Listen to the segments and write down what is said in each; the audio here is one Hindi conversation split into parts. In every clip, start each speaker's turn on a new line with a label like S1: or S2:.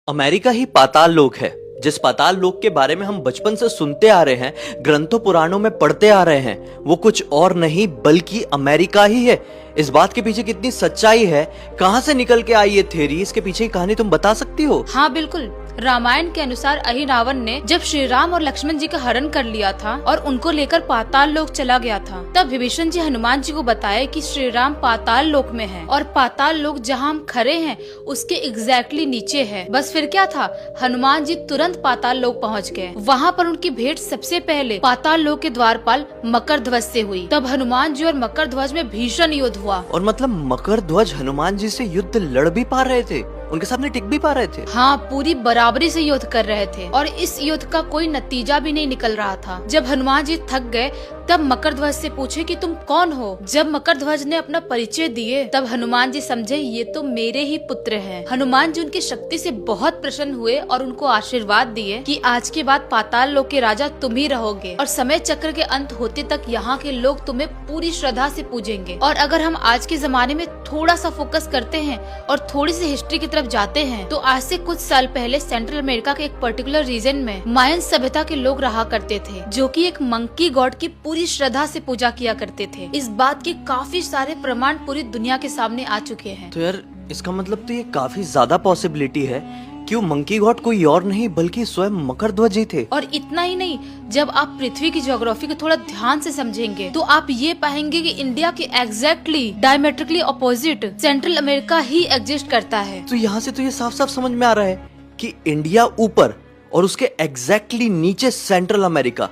S1: अमेरिका ही पाताल लोक है। जिस पाताल लोक के बारे में हम बचपन से सुनते आ रहे हैं, ग्रंथों पुराणों में पढ़ते आ रहे हैं, वो कुछ और नहीं बल्कि अमेरिका ही है। इस बात के पीछे कितनी सच्चाई है, कहां से निकल के आई ये थ्योरी, इसके पीछे की कहानी तुम बता सकती हो?
S2: हाँ बिल्कुल। रामायण के अनुसार अहिरावण ने जब श्री राम और लक्ष्मण जी का हरण कर लिया था और उनको लेकर पाताल लोक चला गया था, तब विभीषण जी हनुमान जी को बताया कि श्री राम पाताल लोक में है और पाताल लोक जहाँ हम खड़े हैं उसके एग्जैक्टली नीचे है। बस फिर क्या था, हनुमान जी तुरंत पाताल लोक पहुँच गए। वहाँ पर उनकी भेंट सबसे पहले पाताल लोक के द्वारपाल मकर ध्वज से हुई। तब हनुमान जी और मकर ध्वज में भीषण युद्ध हुआ।
S1: और मतलब मकर ध्वज हनुमान जी से युद्ध लड़ भी पा रहे थे, उनके सामने टिक भी पा रहे थे?
S2: हाँ, पूरी बराबरी से युद्ध कर रहे थे और इस युद्ध का कोई नतीजा भी नहीं निकल रहा था। जब हनुमान जी थक गए तब मकर ध्वज से पूछे कि तुम कौन हो। जब मकर ध्वज ने अपना परिचय दिए तब हनुमान जी समझे ये तो मेरे ही पुत्र हैं। हनुमान जी उनकी शक्ति से बहुत प्रसन्न हुए और उनको आशीर्वाद दिए कि आज के बाद पाताल लोक के राजा तुम ही रहोगे और समय चक्र के अंत होते तक यहाँ के लोग तुम्हें पूरी श्रद्धा से पूजेंगे। और अगर हम आज के जमाने में थोड़ा सा फोकस करते हैं और थोड़ी सी हिस्ट्री की तरफ जाते हैं तो आज से कुछ साल पहले सेंट्रल अमेरिका के एक पर्टिकुलर रीजन में मायन सभ्यता के लोग रहा करते थे, जो कि एक मंकी गॉड की पूरी श्रद्धा से पूजा किया करते थे। इस बात के काफी सारे प्रमाण पूरी दुनिया के सामने आ चुके हैं।
S1: तो यार इसका मतलब तो ये काफी ज्यादा पॉसिबिलिटी है कि वो मंकी गॉड कोई और नहीं बल्कि स्वयं मकर ध्वज ही थे।
S2: और इतना ही नहीं, जब आप पृथ्वी की ज्योग्राफी को थोड़ा ध्यान से समझेंगे तो आप ये पाएंगे कि इंडिया के exactly diametrically opposite Central America ही एग्जिस्ट करता है।
S1: तो यहाँ से तो ये साफ साफ समझ में आ रहा है कि इंडिया ऊपर और उसके एग्जैक्टली नीचे सेंट्रल अमेरिका।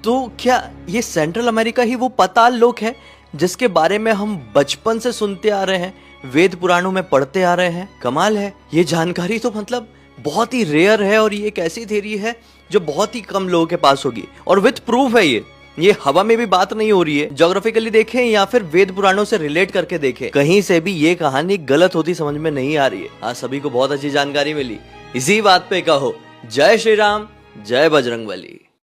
S1: तो क्या ये सेंट्रल अमेरिका ही वो पाताल लोक है जिसके बारे में हम बचपन से सुनते आ रहे हैं, वेद पुराणों में पढ़ते आ रहे हैं? कमाल है, ये जानकारी तो मतलब बहुत ही रेयर है और ये एक ऐसी थ्योरी है जो बहुत ही कम लोगों के पास होगी और विथ प्रूफ है। ये हवा में भी बात नहीं हो रही है। ज्योग्राफिकली देखें या फिर वेद पुराणों से रिलेट करके देखें, कहीं से भी ये कहानी गलत होती समझ में नहीं आ रही है। आज सभी को बहुत अच्छी जानकारी मिली। इसी बात पे कहो जय श्री राम, जय बजरंगबली।